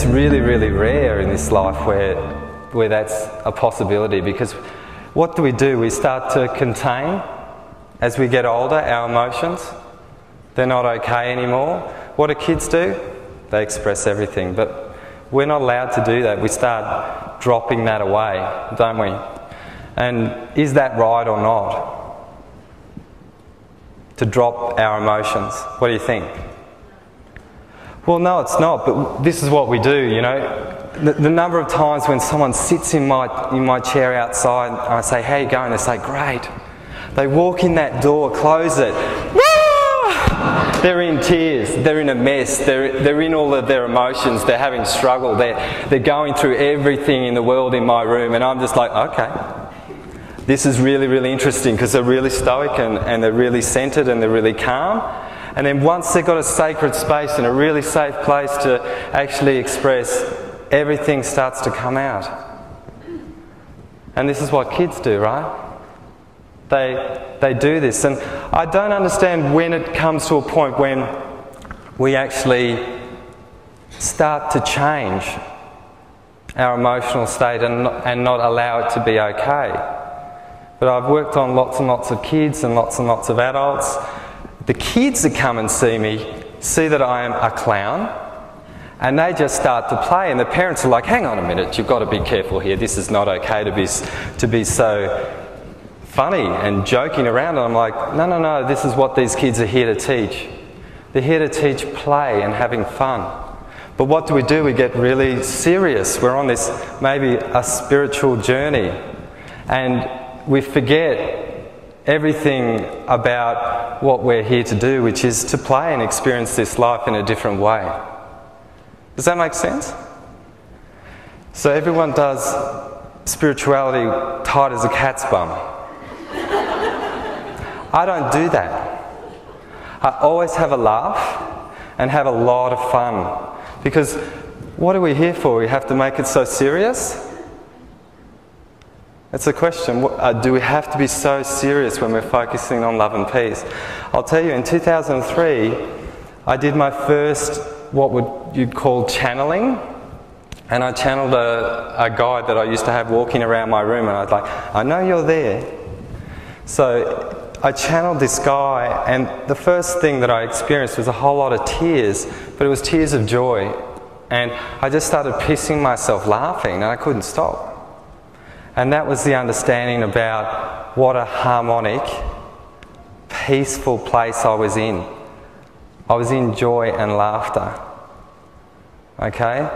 really, really rare in this life where that's a possibility, because what do? We start to contain as we get older our emotions. They're not okay anymore. What do kids do? They express everything, but we're not allowed to do that. We start dropping that away, don't we? And is that right or not? To drop our emotions? What do you think? Well, no, it's not, but this is what we do, you know. The number of times when someone sits in my chair outside and I say, "How you going?" They say, "Great." They walk in that door, close it. They're in tears, they're in a mess, they're in all of their emotions, they're having struggle, they're going through everything in the world in my room, and I'm just like, okay. This is really, really interesting, because they're really stoic and they're really centred and they're really calm. And then once they've got a sacred space and a really safe place to actually express, everything starts to come out. And this is what kids do, right? They do this. And I don't understand when it comes to a point when we actually start to change our emotional state and not allow it to be okay. But I've worked on lots and lots of kids and lots of adults. The kids that come and see me see that I am a clown, and they just start to play, and the parents are like, "Hang on a minute, you've got to be careful here. This is not okay to be so funny and joking around." And I'm like, no, this is what these kids are here to teach. They're here to teach play and having fun. But what do? We get really serious. We're on this, maybe a spiritual journey, and we forget everything about what we're here to do, which is to play and experience this life in a different way. Does that make sense? So everyone does spirituality tight as a cat's bum. I don't do that. I always have a laugh and have a lot of fun. Because what are we here for? We have to make it so serious? That's the question. Do we have to be so serious when we're focusing on love and peace? I'll tell you, in 2003, I did my first, what would you call, channeling. And I channeled a guy that I used to have walking around my room, and I was like, "I know you're there." So I channeled this guy, and the first thing that I experienced was a whole lot of tears, but it was tears of joy. And I just started pissing myself laughing, and I couldn't stop. And that was the understanding about what a harmonic, peaceful place I was in. I was in joy and laughter. Okay?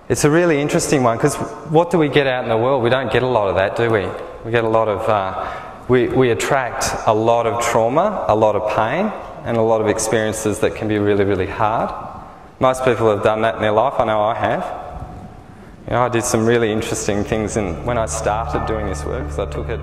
It's a really interesting one, because what do we get out in the world? We don't get a lot of that, do we? We get a lot of... We attract a lot of trauma, a lot of pain, and a lot of experiences that can be really, really hard. Most people have done that in their life. I know I have. You know, I did some really interesting things when I started doing this work, because I took it